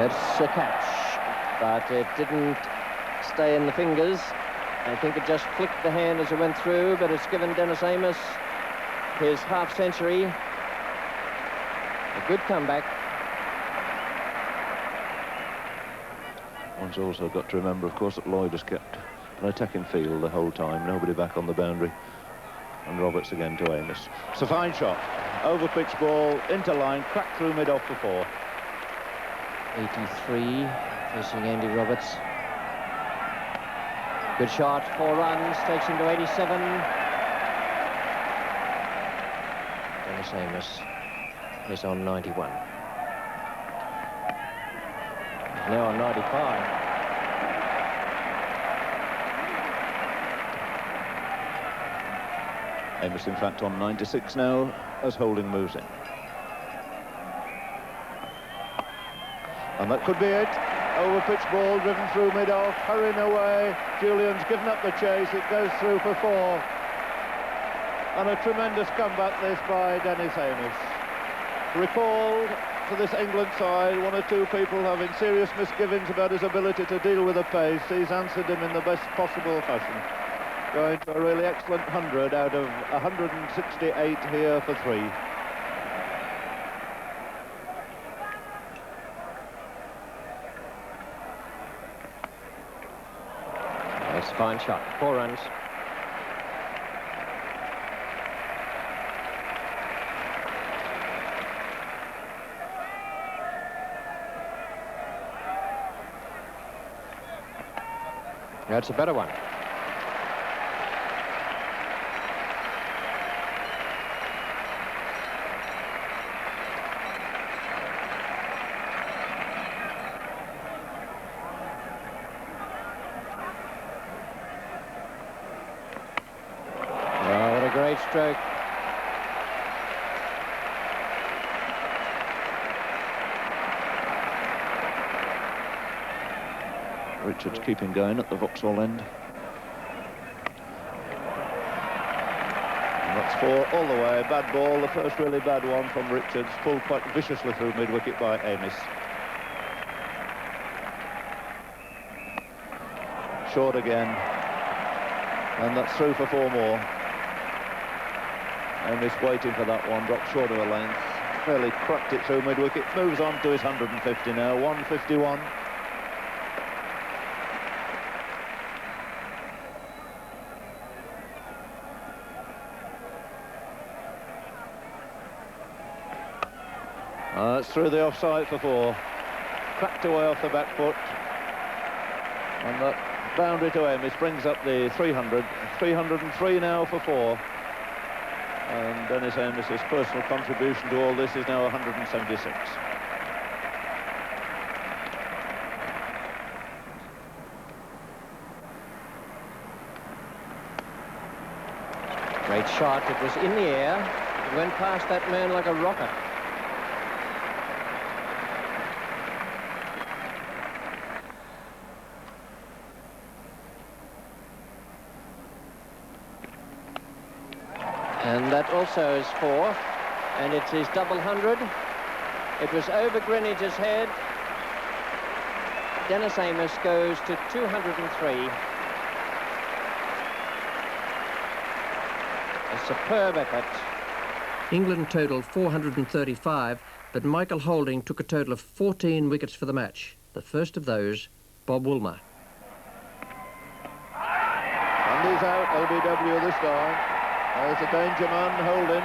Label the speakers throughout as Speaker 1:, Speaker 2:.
Speaker 1: It's a catch, but it didn't stay in the fingers. I think it just flicked the hand as it went through, but it's given Dennis Amiss his half-century. A good comeback.
Speaker 2: One's also got to remember, of course, that Lloyd has kept an attacking field the whole time. Nobody back on the boundary. And Roberts again to Amiss. It's a fine shot. Over pitch ball, into line, cracked through mid-off for 4.
Speaker 1: 83, facing Andy Roberts. Good shot, 4 runs, takes him to 87. Dennis Amiss is on 91. He's now on 95.
Speaker 2: Amiss, in fact, on 96 now, as Holding moves in. And that could be it. Over pitch ball, driven through mid-off, hurrying away. Julian's given up the chase. It goes through for 4. And a tremendous comeback this by Dennis Amiss. Recalled to this England side, 1 or 2 people having serious misgivings about his ability to deal with the pace. He's answered him in the best possible fashion. Going to a really excellent 100 out of 168 here for 3.
Speaker 1: That's a fine shot. 4 runs. That's a better one. Great stroke.
Speaker 2: Richards keeping going at the Vauxhall end. And that's 4 all the way. Bad ball, the first really bad one from Richards. Pulled quite viciously through mid-wicket by Amiss. Short again. And that's through for 4 more. Amiss waiting for that one, dropped short of a length, fairly cracked it through mid-wicket, moves on to his 150 now, 151. That's through the offside for 4, cracked away off the back foot, and that boundary to Amiss brings up the 300, 303 now for 4. And Dennis Amiss's personal contribution to all this is now 176.
Speaker 1: Great shot. It was in the air. It went past that man like a rocket. And that also is 4, and it's his double 100. It was over Greenidge's head. Dennis Amiss goes to 203. A superb effort. England total 435, but Michael Holding took a total of 14 wickets for the match. The first of those, Bob Woolmer.
Speaker 2: And he's out, LBW this time. There's a danger man, Holding.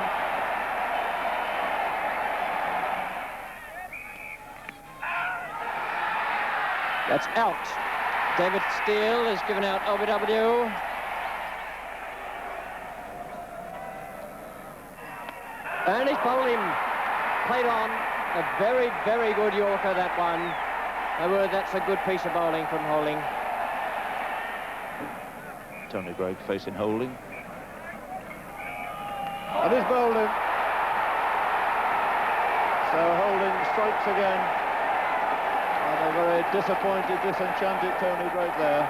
Speaker 1: That's out. David Steele is given out LBW. And he's bowled him. Played on. A very, very good Yorker, that one. That's a good piece of bowling from Holding.
Speaker 2: Tony Greig facing Holding. And he's bowled him. So Holding strikes again. And a very disappointed, disenchanted Tony Greig there.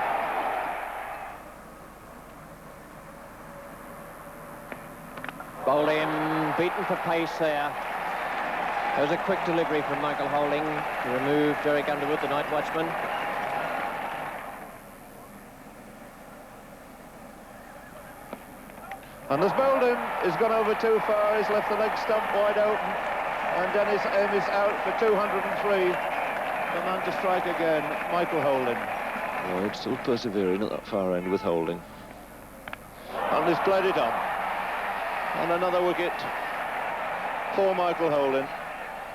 Speaker 1: Bowled him, beaten for pace there. There was a quick delivery from Michael Holding to remove Derek Underwood, the night watchman.
Speaker 2: And as Bolden has gone over too far, he's left the leg stump wide open, and Dennis Amiss out for 203. The man to strike again, Michael Holding.
Speaker 3: Lloyd still persevering at that far end with Holding.
Speaker 2: And he's played it on. And another wicket for Michael Holding.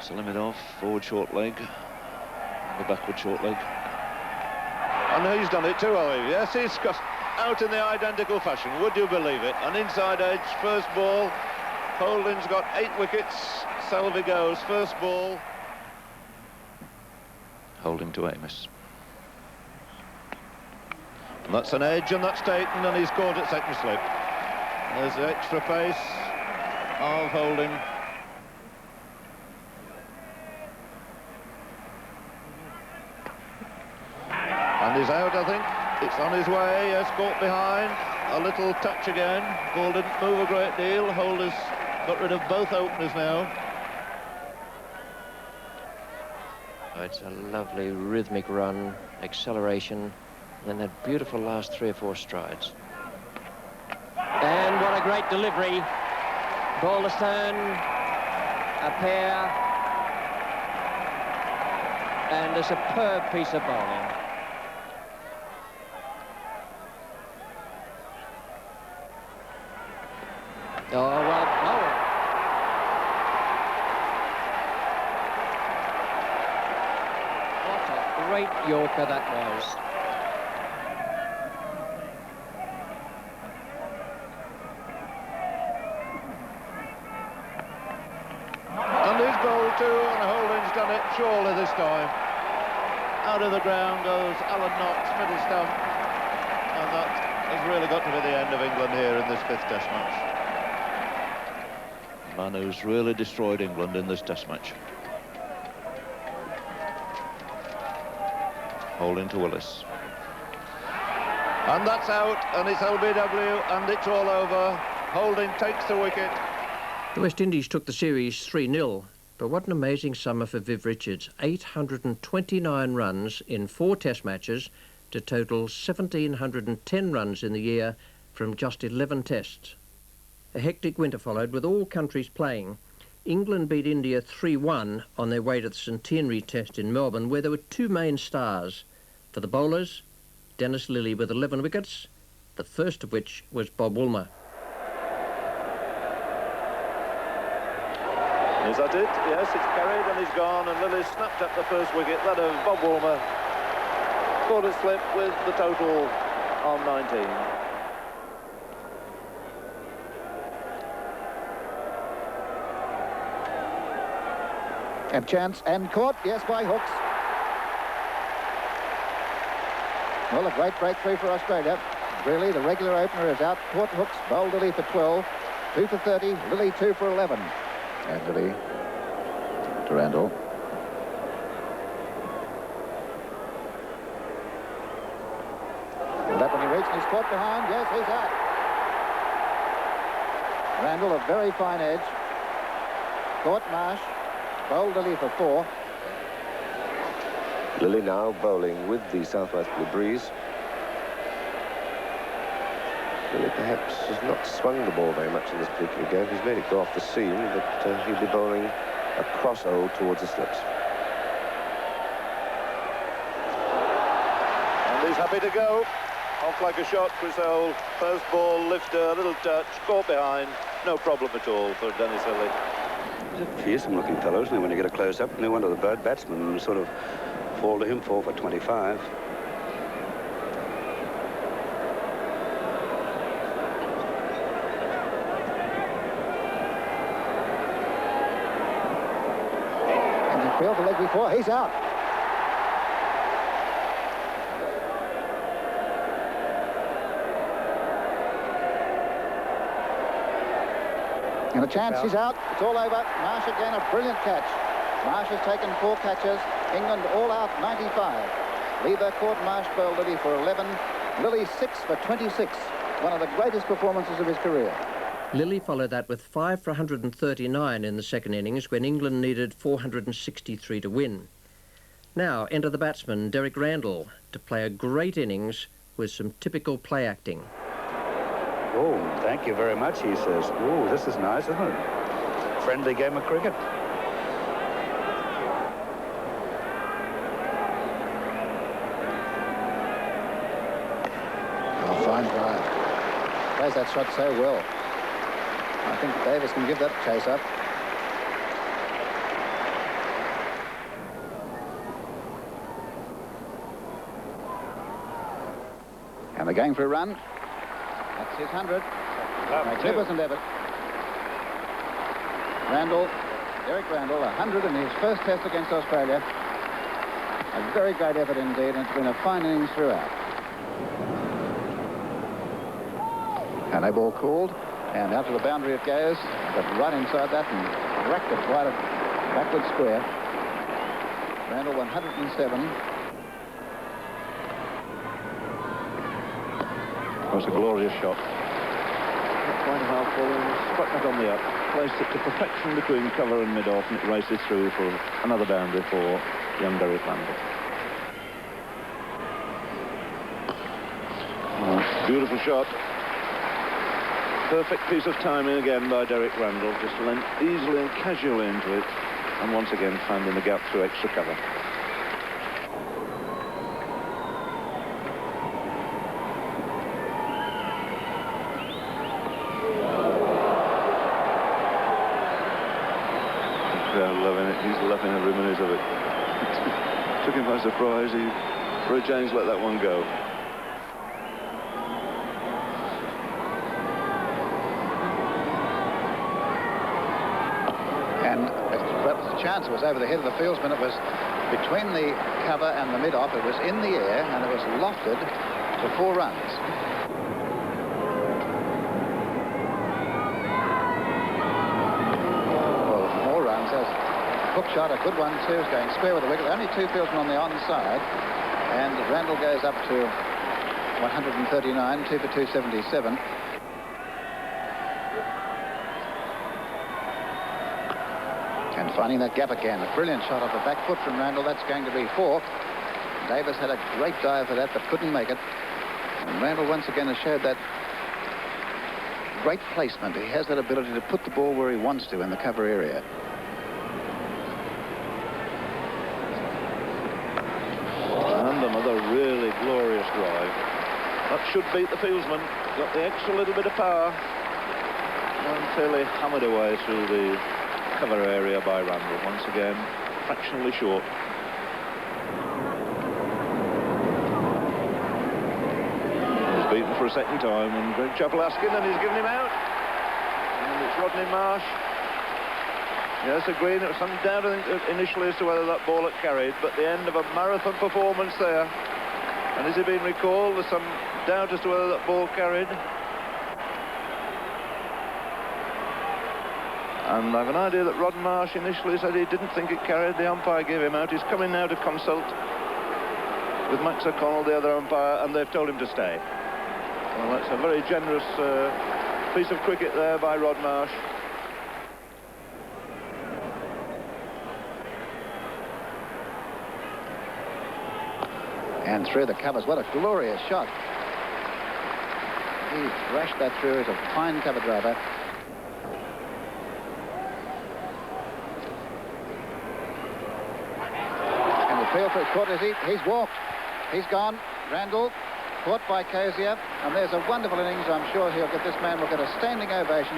Speaker 3: Selimadov, forward short leg, the backward short leg.
Speaker 2: And he's done it too, Ollie. Yes, he's got out in the identical fashion, would you believe it? An inside edge, first ball. Holding's got 8 wickets. Selvey goes, first ball.
Speaker 3: Holding to Amiss.
Speaker 2: And that's an edge, and that's taken, and he's caught at second slip. There's the extra pace of Holding. And he's out, I think. It's on his way, yes, caught behind. A little touch again. Ball didn't move a great deal. Holder's got rid of both openers now.
Speaker 1: Oh, it's a lovely rhythmic run, acceleration, and then that beautiful last 3 or 4 strides. And what a great delivery. Balderstone, a pair, and a superb piece of bowling. Oh, well, oh. What a great Yorker that was.
Speaker 2: And he's bowled too, and Holding's done it surely this time. Out of the ground goes Alan Knox, middle stump. And that has really got to be the end of England here in this 5th Test match.
Speaker 3: Man who's really destroyed England in this Test match. Holding to Willis.
Speaker 2: And that's out, and it's LBW, and it's all over. Holding takes the wicket.
Speaker 4: The West Indies took the series 3-0, but what an amazing summer for Viv Richards. 829 runs in 4 Test matches to total 1,710 runs in the year from just 11 tests. A hectic winter followed, with all countries playing. England beat India 3-1 on their way to the Centenary Test in Melbourne, where there were 2 main stars. For the bowlers, Dennis Lillee with 11 wickets, the first of which was Bob Woolmer.
Speaker 2: Is that it? Yes, it's carried and he's gone, and Lillee snapped up the first wicket, that of Bob Woolmer. Caught it slip with the total on 19.
Speaker 5: And chance and caught, yes, by Hooks. Well, a great breakthrough for Australia. Really, the regular opener is out. Caught Hooks, bowled Lillee for 12, 2 for 30, Lillee 2 for 11. And Lillee to Randall. That when he reached, he's caught behind. Yes, he's out. Randall, a very fine edge. Caught Marsh. Bowled Lillee for 4.
Speaker 6: Lillee now bowling with the southwesterly breeze. Lillee perhaps has not swung the ball very much in this particular game. He's made it go off the seam, but he'll be bowling a cross hole towards the slips.
Speaker 2: And he's happy to go. Off like a shot, Chris Hole. First ball, lifter, a little touch, caught behind. No problem at all for Dennis Lillee.
Speaker 7: He's a fearsome looking fellow, isn't he, when you get a close-up? No wonder the bird batsmen sort of fall to him 4 for 25.
Speaker 5: And he failed the leg before. He's out. And a chance, he's out. It's all over. Marsh again, a brilliant catch. Marsh has taken 4 catches. England all out 95. Lever caught Marsh, bowled Lillee for 11. Lillee 6 for 26. One of the greatest performances of his career.
Speaker 4: Lilly followed that with 5 for 139 in the second innings when England needed 463 to win. Now enter the batsman Derek Randall to play a great innings with some typical play acting.
Speaker 7: Oh, thank you very much, he says. Oh, this is nice, isn't it? Friendly game of cricket.
Speaker 5: Oh, fine drive. Plays that shot so well. I think Davis can give that a chase up. And they're going for a run. That's his 100. Magnificent effort. Randall, Derek Randall, 100 in his first test against Australia. A very great effort indeed, and it's been a fine innings throughout. And a ball called, and out to the boundary it goes, but right inside that and whacked it right at backward square. Randall 107.
Speaker 2: That was a glorious shot. Quite a half ball and struck it on the up. Placed it to perfection between cover and mid-off, and it races through for another boundary for young Derek Randall. Oh, beautiful shot. Perfect piece of timing again by Derek Randall. Just lent easily and casually into it, and once again finding the gap through extra cover. He's loving every minute of it. Took him by surprise. He, for a change, let that one go.
Speaker 5: And that was the chance. It was over the head of the fieldsman. It was between the cover and the mid-off. It was in the air, and it was lofted for 4 runs. Hook shot, a good one too, is going square with the wicket. Only 2 fieldsmen on the onside, and Randall goes up to 139, 2 for 277. And finding that gap again, a brilliant shot off the back foot from Randall. That's going to be 4. Davis had a great dive for that, but couldn't make it. And Randall once again has showed that great placement. He has that ability to put the ball where he wants to in the cover area.
Speaker 2: Really glorious drive. That should beat the fieldsman. Got the extra little bit of power. Until he hammered away through the cover area by Randall. Once again, fractionally short. He's beaten for a second time, and Greg Chappell asking, and he's given him out. And it's Rodney Marsh. Yes, agreed. There was some doubt, I think, initially as to whether that ball had carried, but the end of a marathon performance there. And has he been recalled? There's some doubt as to whether that ball carried. And I've an idea that Rod Marsh initially said he didn't think it carried. The umpire gave him out. He's coming now to consult with Max O'Connell, the other umpire, and they've told him to stay. Well, that's a very generous piece of cricket there by Rod Marsh.
Speaker 5: And through the covers, what a glorious shot. He thrashed that through as a fine cover driver. And the field for caught as he's walked. He's gone. Randall caught by Cozier. And there's a wonderful innings. I'm sure this man will get a standing ovation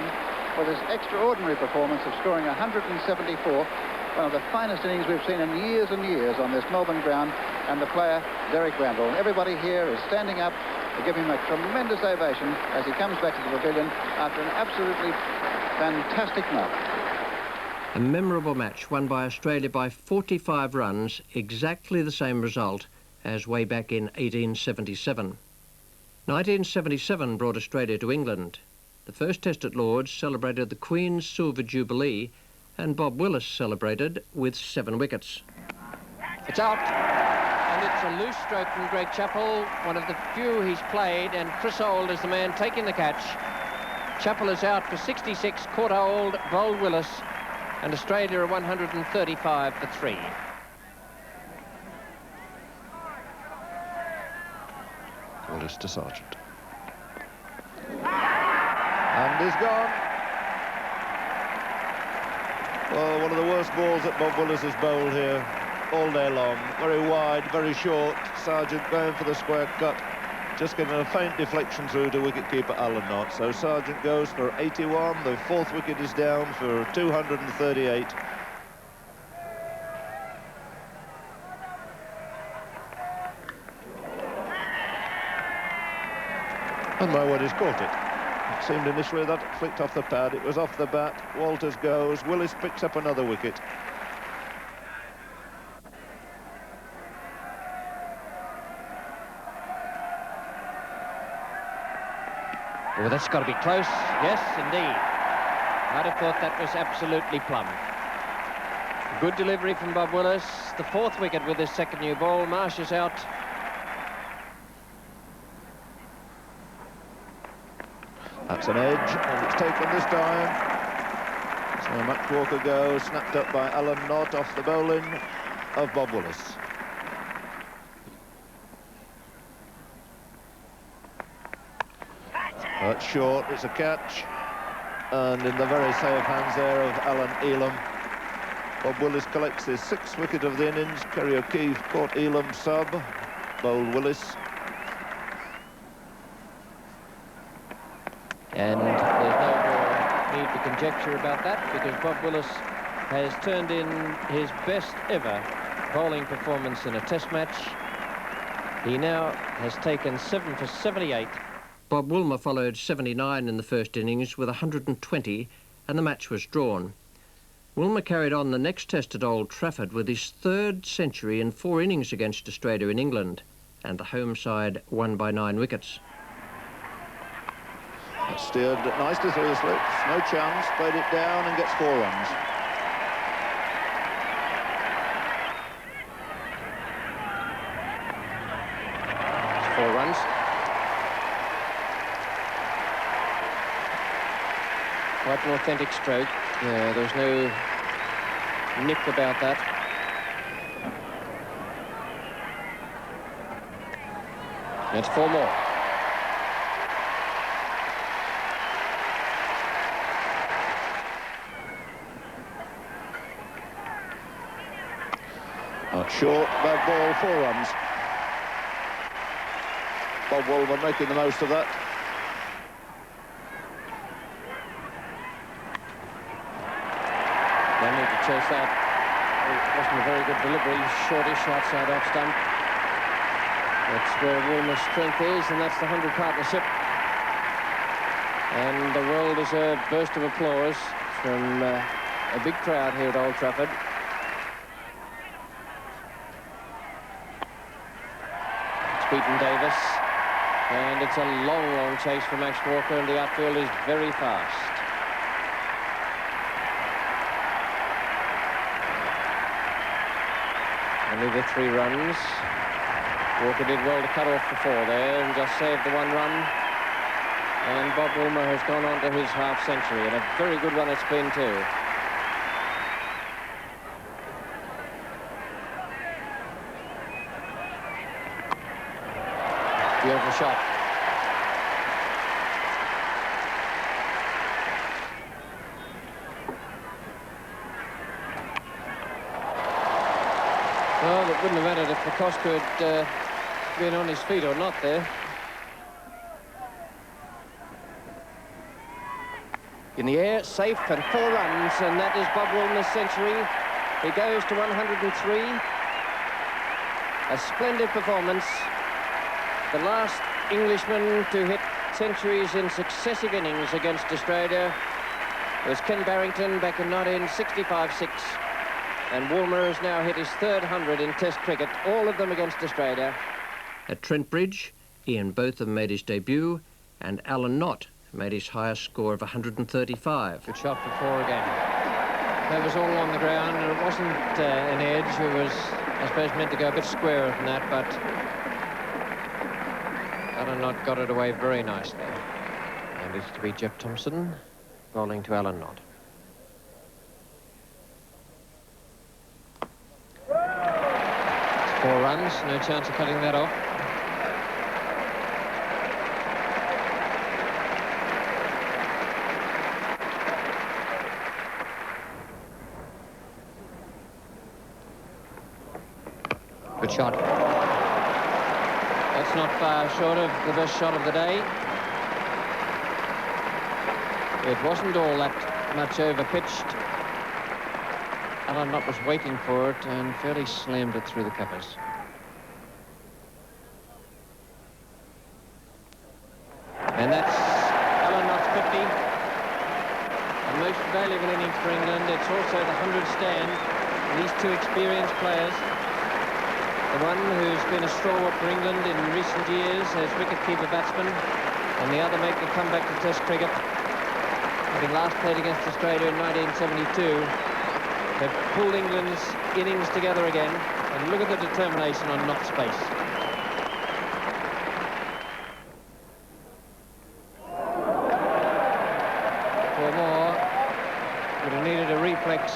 Speaker 5: for this extraordinary performance of scoring 174. One of the finest innings we've seen in years and years on this Melbourne ground, and the player, Derek Randall. Everybody here is standing up to give him a tremendous ovation as he comes back to the pavilion after an absolutely fantastic night.
Speaker 4: A memorable match won by Australia by 45 runs, exactly the same result as way back in 1877. 1977 brought Australia to England. The first test at Lord's celebrated the Queen's Silver Jubilee, and Bob Willis celebrated with 7 wickets.
Speaker 1: It's out, and it's a loose stroke from Greg Chappell, one of the few he's played, and Chris Old is the man taking the catch.
Speaker 4: Chappell is out for 66, Courtauld, bowled Willis, and Australia are 135 for 3.
Speaker 3: Willis to Sargent.
Speaker 2: And he's gone. Well, one of the worst balls that Bob Willis has bowled here all day long. Very wide, very short. Sargent going for the square cut. Just getting a faint deflection through to wicketkeeper Alan Knott. So Sargent goes for 81. The 4th wicket is down for 238. And my word, he's caught it. It seemed initially that it flicked off the pad. It was off the bat. Walters goes. Willis picks up another wicket.
Speaker 4: Oh, that's got to be close. Yes, indeed. I'd have thought that was absolutely plumb. Good delivery from Bob Willis. The 4th wicket with his second new ball. Marsh is out.
Speaker 2: That's an edge, and it's taken this time. So Max Walker goes, snapped up by Alan Knott off the bowling of Bob Willis. That's short, it's a catch. And in the very safe hands there of Alan Elam. Bob Willis collects his 6th wicket of the innings. Kerry O'Keefe caught Elam sub, bowled Willis.
Speaker 4: And there's no more need for conjecture about that, because Bob Willis has turned in his best ever bowling performance in a test match. He now has taken 7 for 78. Bob Woolmer followed 79 in the first innings with 120, and the match was drawn. Woolmer carried on the next test at Old Trafford with his 3rd century in 4 innings against Australia in England, and the home side won by 9 wickets.
Speaker 2: Steered nicely through the slips, no chance, played it down and gets 4 runs.
Speaker 4: It's 4 runs. Quite an authentic stroke. Yeah, there's no nick about that. That's 4 more.
Speaker 2: Short, bad ball, 4 runs. Bob Woolmer making the most of that.
Speaker 4: They need to chase that. It wasn't a very good delivery. Shortish outside off stump. That's where Woolmer's strength is, and that's the 100 partnership. And the world is a burst of applause from a big crowd here at Old Trafford. Beaten Davis, and it's a long chase for Max Walker, and the outfield is very fast. Only the 3 runs. Walker did well to cut off the 4 there and just saved the 1 run. And Bob Woolmer has gone on to his half-century, and a very good one it's been too. Beautiful shot. Well, it wouldn't have mattered if McCosker had been on his feet or not there. In the air, safe, and 4 runs, and that is Bob Woolmer's century. He goes to 103. A splendid performance. The last Englishman to hit centuries in successive innings against Australia was Ken Barrington back in 1965-6. And Woolmer has now hit his 3rd 100 in Test cricket, all of them against Australia. At Trent Bridge, Ian Botham made his debut, and Alan Knott made his highest score of 135. Good shot for 4 again. That was all on the ground, and it wasn't an edge. It was, I suppose, meant to go a bit squarer than that, but Alan Knott got it away very nicely. And it's to be Jeff Thomson bowling to Alan Knott. It's 4 runs, no chance of cutting that off. Good shot. That's not far short of the best shot of the day. It wasn't all that much over-pitched. Alan Knott was waiting for it and fairly slammed it through the covers. And that's Alan Knott's 50. A most valuable innings for England. It's also the 100 stand. These two experienced players. The one who's been a stalwart for England in recent years as wicket-keeper batsman, and the other making a comeback to Test cricket, having last played against Australia in 1972, have pulled England's innings together again, and look at the determination on Knott's face. Four more. Would have needed a reflex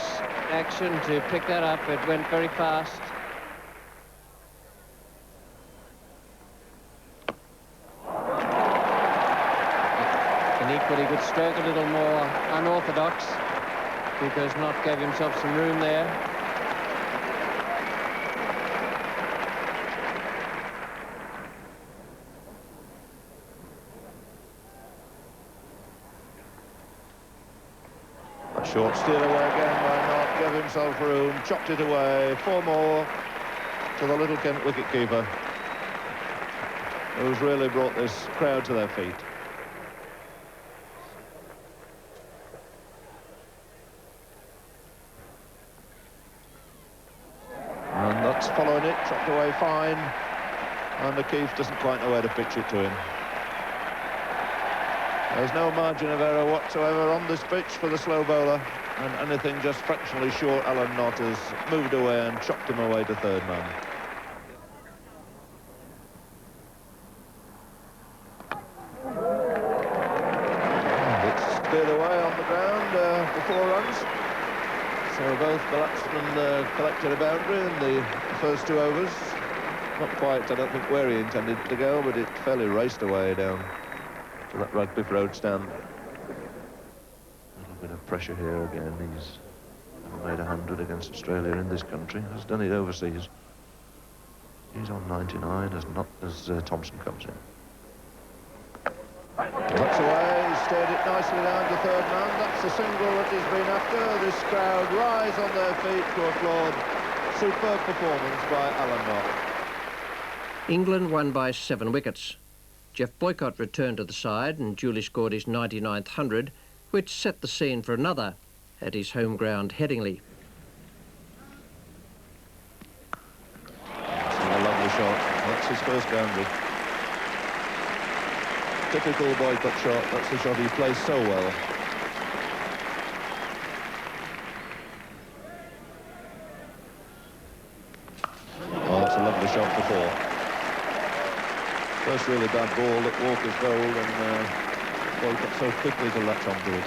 Speaker 4: action to pick that up. It went very fast. But he could stroke a little more unorthodox because Knott gave himself some room there.
Speaker 2: A short steal away again by Knott, gave himself room, chopped it away. 4 more to the Little Kent wicketkeeper, who's really brought this crowd to their feet. Following it, chopped away fine, and O'Keefe doesn't quite know where to pitch it to him. There's no margin of error whatsoever on this pitch for the slow bowler, and anything just fractionally short, Alan Knott has moved away and chopped him away to third man. And it's cleared away on the ground for 4 runs. So both the batsmen collected a boundary in the first 2 overs. Not quite, I don't think, where he intended to go, but it fairly raced away down to that Radcliffe Road stand. A little bit of pressure here again. He's made 100 against Australia in this country. Has done it overseas. He's on 99 as Thomson comes in. That's away, he steered it nicely down to third man. That's the single that he's been after. This crowd rise on their feet to applaud. Superb performance by Alan Knott.
Speaker 4: England won by 7 wickets. Geoff Boycott returned to the side and duly scored his 99th 100, which set the scene for another at his home ground, Headingley.
Speaker 2: That's a lovely shot. That's his first boundary. Typical Boycott shot. That's the shot he plays so well. Oh, that's a lovely shot for 4. First really bad ball that Walker's bowled, and Boycott so quickly to latch onto it.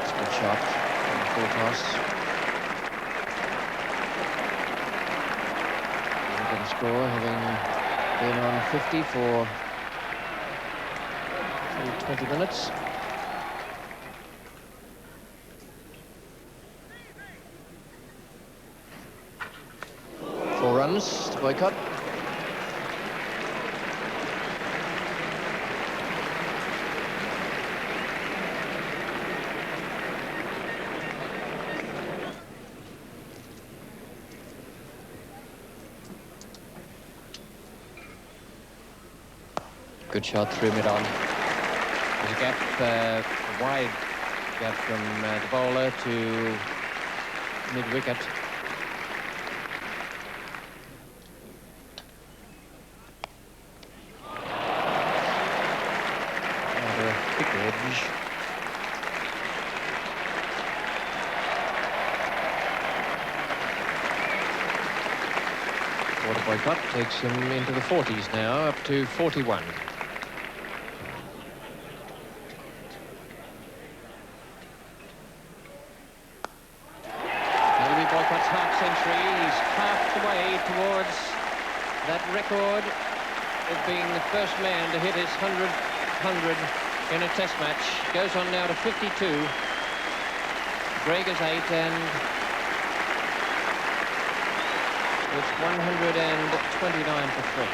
Speaker 4: It's a good shot on the full toss. Score, having been on 50 for 20 minutes. Four runs to Boycott. Good shot through mid-on. There's a gap, a wide gap from the bowler to mid-wicket. Rather a thick edge. Water Boycott takes him into the 40s now, up to 41.
Speaker 1: That'll be Boycott's half century. He's half the way towards that record of being the first man to hit his 100 in a test match. Goes on now to 52. Greg is 8, and it's 129 for 3.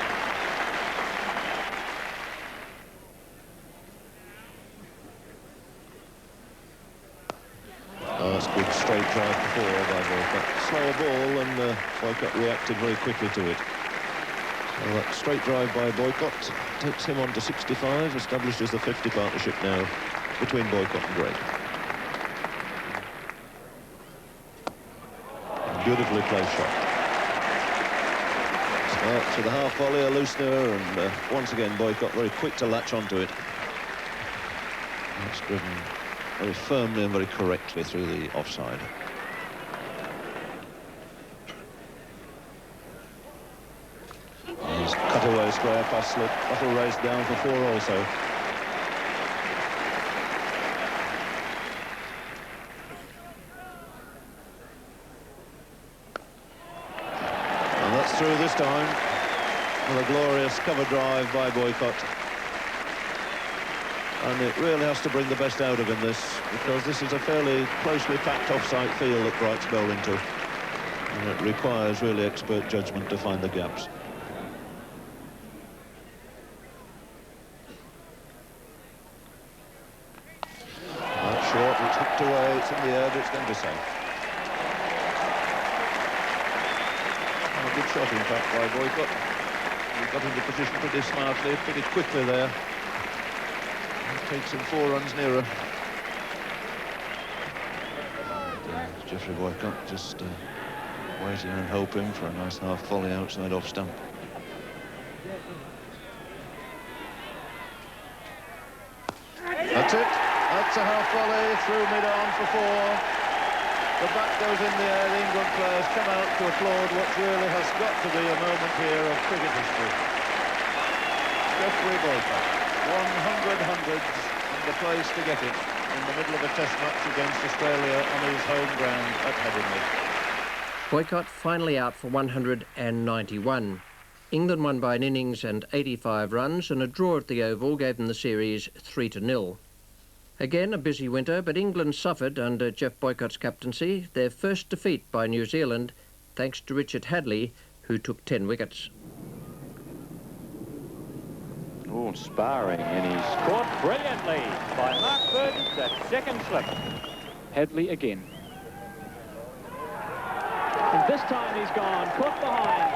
Speaker 3: Oh, that's good straight drive before by Boycott. Slower ball, and Boycott reacted very quickly to it. So that straight drive by Boycott takes him on to 65, establishes the 50 partnership now between Boycott and Gregg. Beautifully placed shot. Starts with a half volley, a loosener, and once again Boycott very quick to latch onto it. It's driven very firmly and very correctly through the offside. He's cut away square past slip. That'll race down for 4 also. And that's through this time with a glorious cover drive by Boycott. And it really has to bring the best out of him, this, because this is a fairly closely packed off-site field that Bright's bowled into. And it requires really expert judgment to find the gaps. That's short, it's hooked away, it's in the air, but it's going to be safe. And a good shot, in fact, by Boycott. He got into position pretty smartly, pretty quickly there. Takes him 4 runs nearer. Geoffrey Boycott just waiting and hoping for a nice half volley outside off stump.
Speaker 2: That's it. That's a half volley through mid-arm for 4. The bat goes in the air. The England players come out to applaud what really has got to be a moment here of cricket history. Geoffrey Boycott. 100 hundreds, and the place to get it in the middle of a test match against Australia on his home ground at Headingley.
Speaker 4: Boycott finally out for 191. England won by an innings and 85 runs, and a draw at the Oval gave them the series 3-0. Again, a busy winter, but England suffered under Geoff Boycott's captaincy their first defeat by New Zealand, thanks to Richard Hadlee, who took 10 wickets.
Speaker 8: Oh, sparring, and he's caught brilliantly by Mark Burgess, that second slip. Hadlee again. And this time he's gone, caught behind.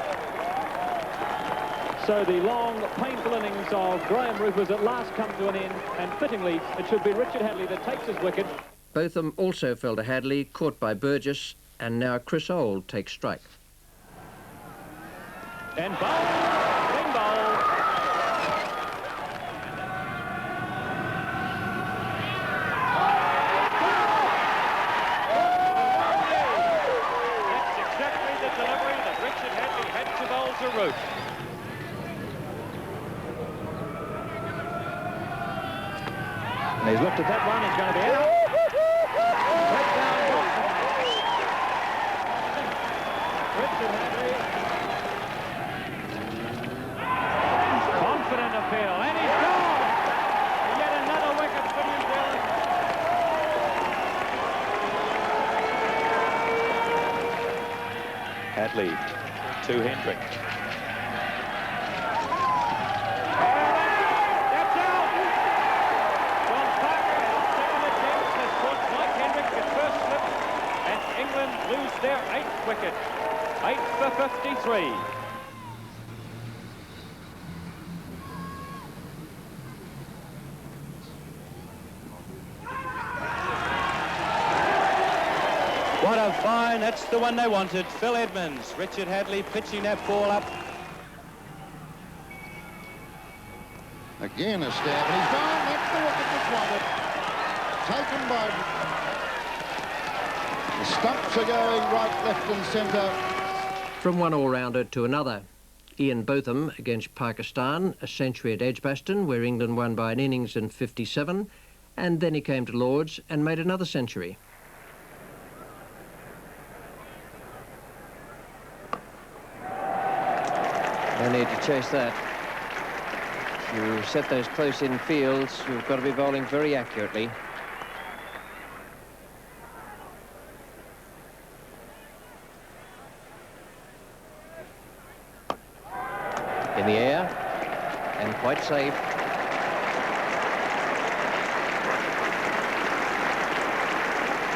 Speaker 8: So the long, painful innings of Graham Rupert at last come to an end, and fittingly, it should be Richard Hadlee that takes his wicket.
Speaker 4: Both of them also fell to Hadlee, caught by Burgess, and now Chris Old takes strike.
Speaker 8: And bowled, clean bowled. That's exactly the delivery that Richard Hadlee had to bowl to Root. And he's looked at that one, he's going to be out. Right down Boston. Richard Hadlee. Confident appeal, and he's gone. Yet another wicket for New Zealand. Hadlee to Hendrick. That's out. John Parker, second attempt, has caught Mike Hendrick at first slip, and England lose their 8th wicket. 8 for 53. What a fine, that's the one they wanted. Phil Edmonds, Richard Hadlee pitching that ball up.
Speaker 5: Again a stab, and he's gone. That's the wicket that's wanted. Taken by... The stumps are going right, left and centre.
Speaker 4: From one all-rounder to another. Ian Botham against Pakistan, a century at Edgbaston, where England won by an innings in 57, and then he came to Lord's and made another century.
Speaker 1: No need to chase that. To set those close-in fields, you've got to be bowling very accurately. In the air, and quite safe.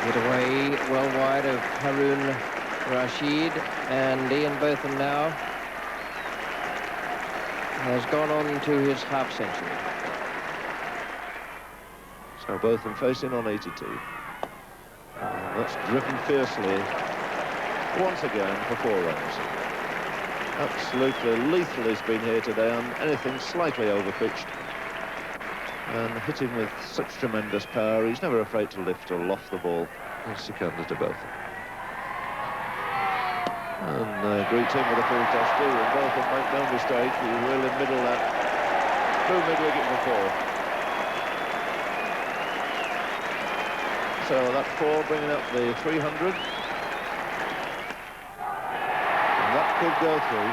Speaker 1: Hit away well wide of Haroon Rashid, and Ian Botham now has gone on to his half-century.
Speaker 3: So Botham facing on 82. That's driven fiercely once again for 4 runs. Absolutely lethal he's been here today on anything slightly overpitched. And hitting with such tremendous power, he's never afraid to lift or loft the ball. He's seconded to Botham. And greets him with a full toss too, and Botham make no mistake, he really middle that through mid-wicket for 4. So that 4 bringing up the 300. And that could go through.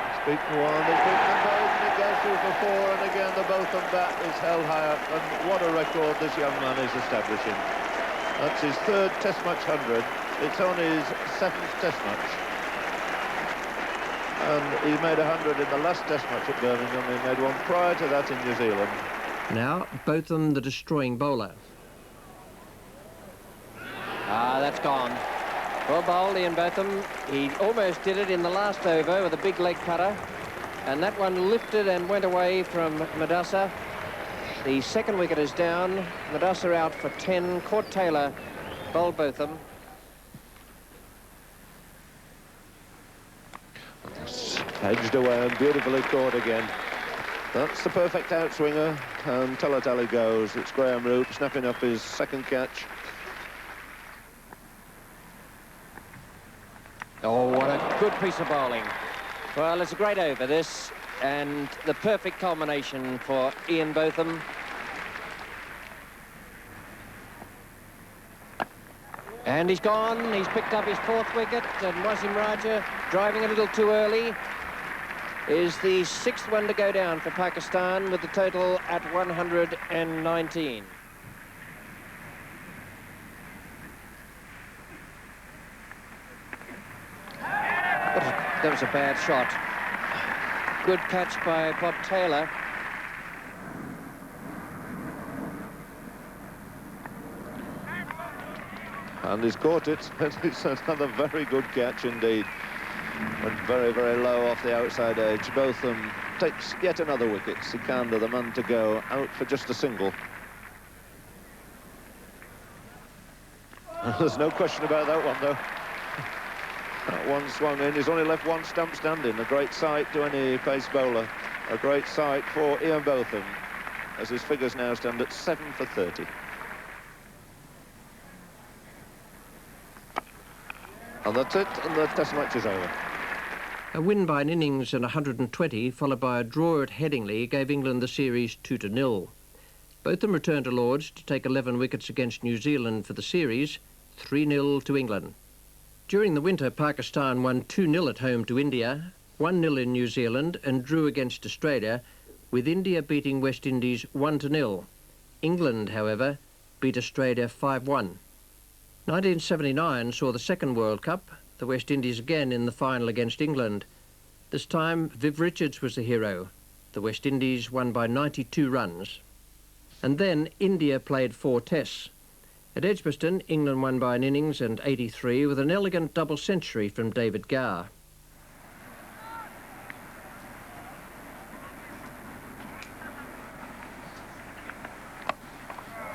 Speaker 3: It's beaten one, it's beaten them both, and it goes through for 4, and again the Botham bat is held high up, and what a record this young man is establishing. That's his 3rd Test match 100. It's on his 7th Test match. And he made 100 in the last Test match at Birmingham. He made one prior to that in New Zealand.
Speaker 4: Now, Botham, the destroying bowler.
Speaker 1: Ah, that's gone. Well bowled, Ian Botham. He almost did it in the last over with a big leg cutter. And that one lifted and went away from Madassa. The 2nd wicket is down. Madassa out for 10. Court Taylor bowled Botham.
Speaker 3: Edged away and beautifully caught again. That's the perfect outswinger, and tell goes. It's Graham Root snapping up his 2nd catch.
Speaker 1: Oh, what a good piece of bowling. Well, it's a great over, this, and the perfect culmination for Ian Botham. And he's gone. He's picked up his 4th wicket, and Wasim Raja, driving a little too early, is the 6th one to go down for Pakistan, with the total at 119. That was a bad shot. Good catch by Bob Taylor.
Speaker 3: And he's caught it. It's another very good catch indeed. Went very, very low off the outside edge. Botham takes yet another wicket. Sikandar, the man to go, out for just a single. There's no question about that one, though. That one swung in. He's only left one stump standing. A great sight to any pace bowler. A great sight for Ian Botham, as his figures now stand at 7 for 30. And that's it, and the Test match is over.
Speaker 4: A win by an innings and 120, followed by a draw at Headingley, gave England the series 2-0. Botham returned to Lord's to take 11 wickets against New Zealand for the series, 3-0 to England. During the winter, Pakistan won 2-0 at home to India, 1-0 in New Zealand, and drew against Australia, with India beating West Indies 1-0. England, however, beat Australia 5-1. 1979 saw the 2nd World Cup, the West Indies again in the final against England. This time, Viv Richards was the hero. The West Indies won by 92 runs. And then India played 4 tests. At Edgbaston, England won by an innings and 83 with an elegant double century from David Gower.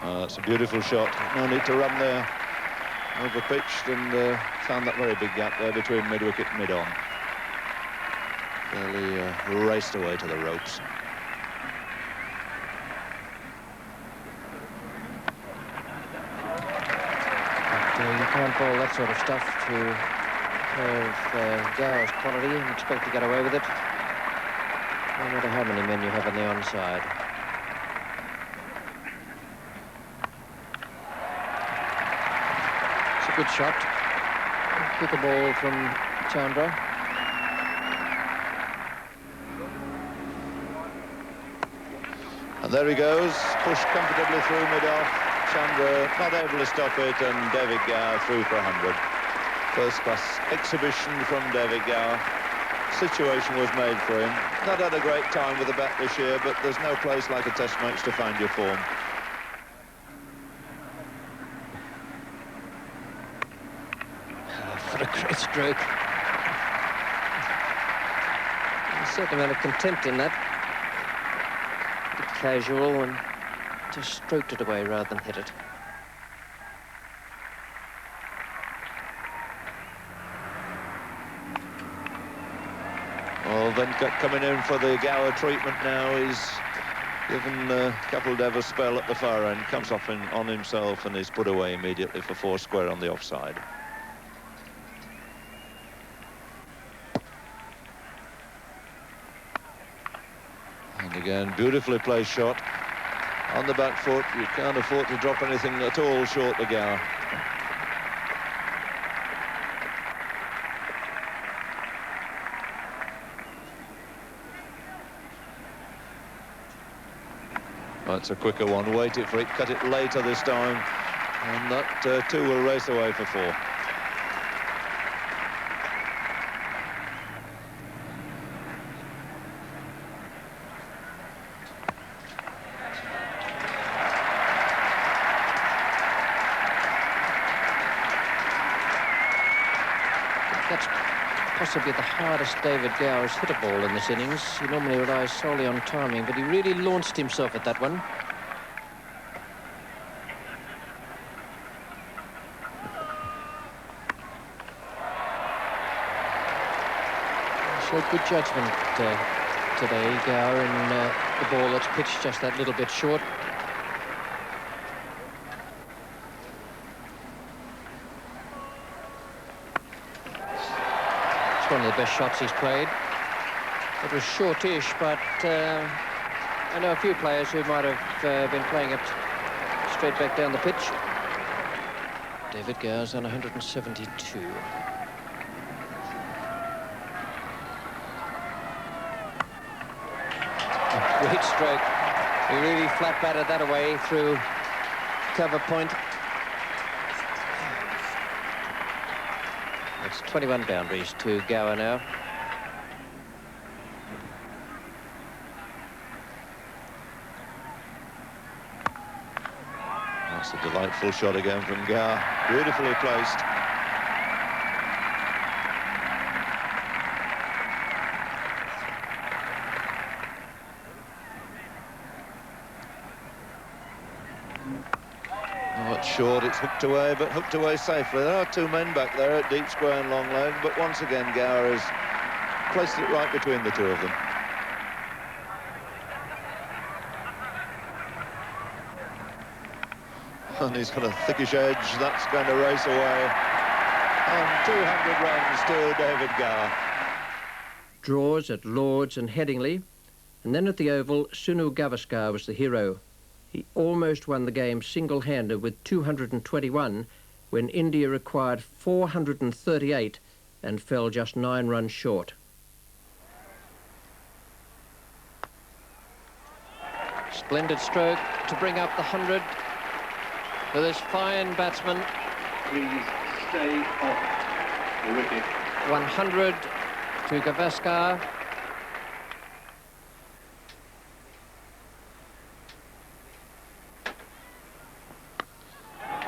Speaker 3: That's a beautiful shot. No need to run there. Overpitched and found that very big gap there between mid-wicket and mid-on. Fairly raced away to the ropes.
Speaker 1: But, you can't bowl that sort of stuff to of Gower's quality and expect to get away with it, no matter how many men you have on the onside. It's a good shot. Quicker ball from Chandra.
Speaker 2: And there he goes, pushed comfortably through mid-off. Chandra not able to stop it, and David Gower through for 100. First-class exhibition from David Gower. Situation was made for him. Not had a great time with the bat this year, but there's no place like a test match to find your form.
Speaker 1: What a great stroke. There's a certain amount of contempt in that. A bit casual, and just stroked it away rather than hit it.
Speaker 2: Well, Venkat coming in for the Gower treatment now. He's given Kapil Dev a spell at the far end, comes off on himself, and is put away immediately for 4 square on the offside. And again, beautifully placed shot. On the back foot, you can't afford to drop anything at all short to Gower. That's a quicker one. Waited for it, cut it later this time. And that 2 will race away for 4.
Speaker 1: That's possibly the hardest David Gower has hit a ball in this innings. He normally relies solely on timing, but he really launched himself at that one. Showed good judgment today, Gower, in the ball that's pitched just that little bit short. One of the best shots he's played. It was shortish, but I know a few players who might have been playing it straight back down the pitch. David Gower's on 172. A great stroke. He really flat batted that away through cover point. It's 21 boundaries to Gower now.
Speaker 2: That's a delightful shot again from Gower. Beautifully placed. Short, it's hooked away, but hooked away safely. There are 2 men back there at deep square and long leg, but once again Gower has placed it right between the 2 of them. And he's got a thickish edge. That's going to race away. And 200 runs to David Gower.
Speaker 4: Draws at Lords and Headingley, and then at the Oval, Sunu Gavaskar was the hero. He almost won the game single-handed with 221 when India required 438 and fell just 9 runs short.
Speaker 1: Splendid stroke to bring up the 100 for this fine batsman.
Speaker 8: Please stay off the wicket.
Speaker 1: 100 to Gavaskar.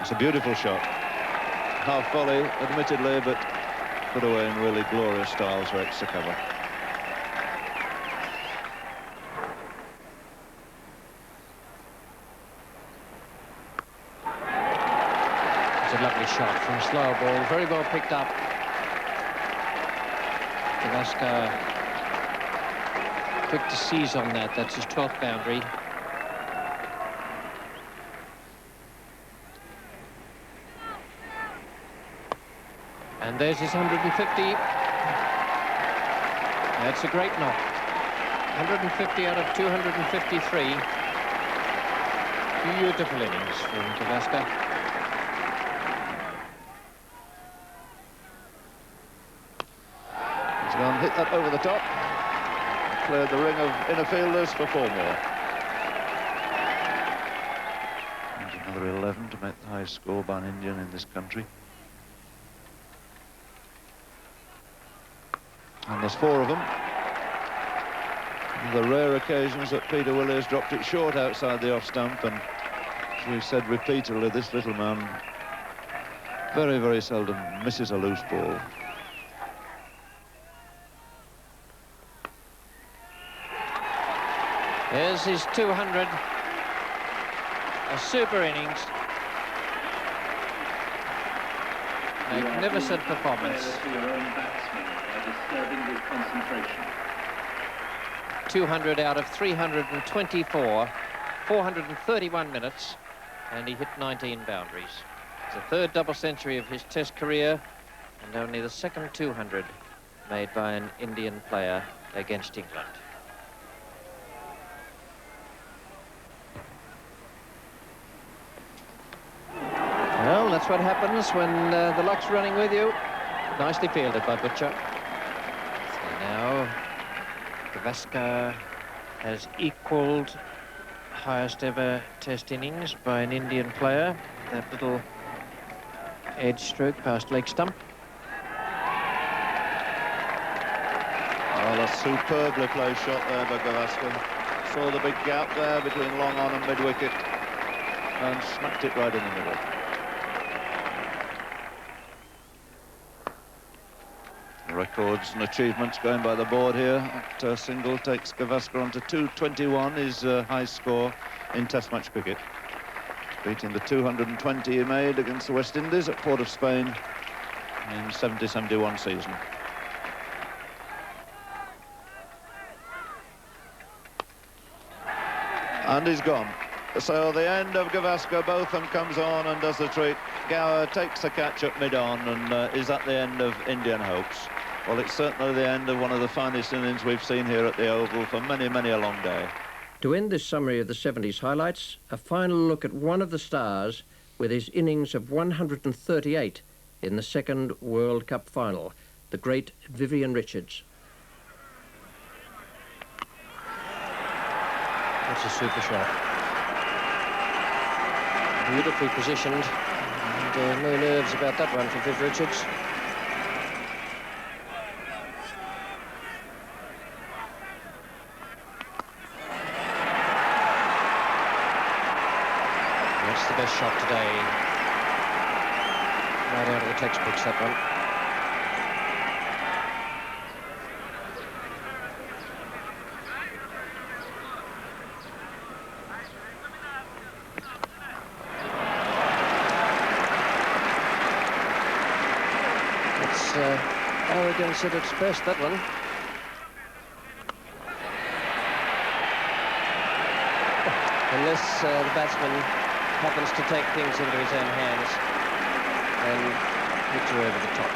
Speaker 2: It's a beautiful shot. Half volley, admittedly, but put away in really glorious style for extra cover.
Speaker 1: It's a lovely shot from a slower ball, very well picked up. Gavaskar quick to seize on that. That's his 12th boundary.
Speaker 4: And there's his 150. That's a great knock. 150 out of 253. Beautiful innings from Gavaskar.
Speaker 2: He's gone and hit that over the top. Cleared the ring of inner fielders for 4 more. And another 11 to make the highest score by an Indian in this country. And there's 4 of them. The rare occasions that Peter Williers dropped it short outside the off stump, and as we've said repeatedly, this little man very, very seldom misses a loose ball.
Speaker 4: Here's his 200. A super innings. Magnificent performance. 200 out of 324, 431 minutes, and he hit 19 boundaries. It's the 3rd double century of his Test career, and only the 2nd 200 made by an Indian player against England. Well, that's what happens when the luck's running with you. Nicely fielded by Butcher. So now Gavaskar has equalled highest ever Test innings by an Indian player. That little edge stroke past leg stump.
Speaker 2: Oh, a superbly placed shot there by Gavaskar. Saw the big gap there between long on and mid-wicket and smacked it right in the middle. Records and achievements going by the board here. That single takes Gavaskar on to 221, his high score in Test match cricket, beating the 220 he made against the West Indies at Port of Spain in 70-71 season. And he's gone. So the end of Gavaskar, Botham comes on and does the trick. Gower takes the catch up mid-on and is at the end of Indian hopes. Well, it's certainly the end of one of the finest innings we've seen here at the Oval for many, many a long day.
Speaker 4: To end this summary of the 70s highlights, a final look at one of the stars with his innings of 138 in the 2nd World Cup final, the great Vivian Richards. That's a super shot. Beautifully positioned, and no nerves about that one for Viv Richards. That's the best shot today. Right out of the textbooks, that one. Arrogance at its best, that one. Unless the batsman happens to take things into his own hands and hits her over the top.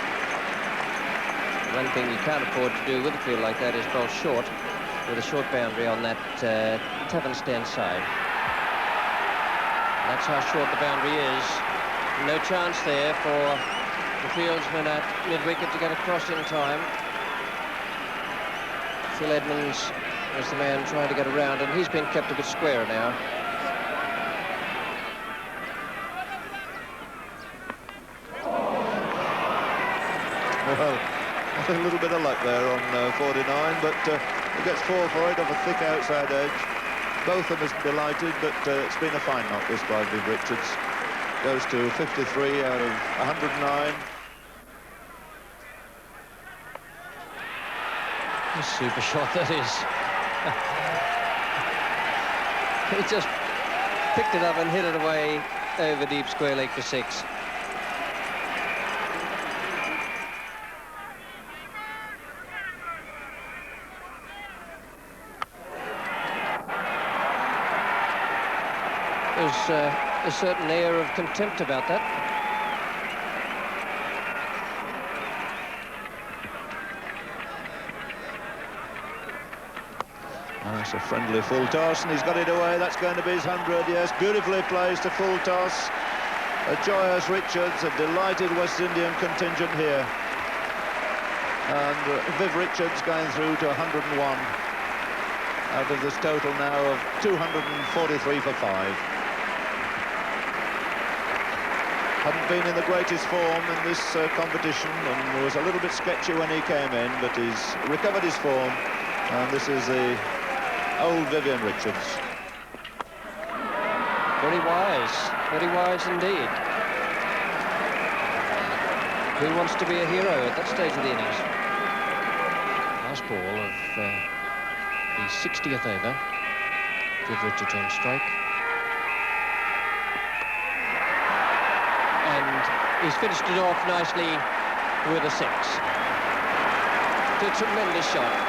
Speaker 4: One thing you can't afford to do with a field like that is bowl short with a short boundary on that Tavan stand side. And that's how short the boundary is. No chance there for the fieldsman at mid-wicket to get across in time. Phil Edmonds is the man trying to get around, and he's been kept a bit squarer now.
Speaker 2: Well, a little bit of luck there on 49, but he gets 4 for it off a thick outside edge. Both of them is delighted, but it's been a fine knock this by Viv Richards. Goes to 53 out of 109.
Speaker 4: A super shot that is. He just picked it up and hit it away over deep square leg for 6. There's a certain air of contempt about that.
Speaker 2: It's a friendly full toss, and he's got it away. That's going to be his 100. Yes, beautifully placed, a full toss. A joyous Richards, a delighted West Indian contingent here. And Viv Richards going through to 101 out of this total now of 243 for 5. Hadn't been in the greatest form in this competition, and was a little bit sketchy when he came in, but he's recovered his form, and this is the old Vivian Richards.
Speaker 1: Very wise indeed. Who wants to be a hero at that stage of the innings? Last ball of the 60th over. Viv Richards on strike. And he's finished it off nicely with a 6. It's a tremendous shot.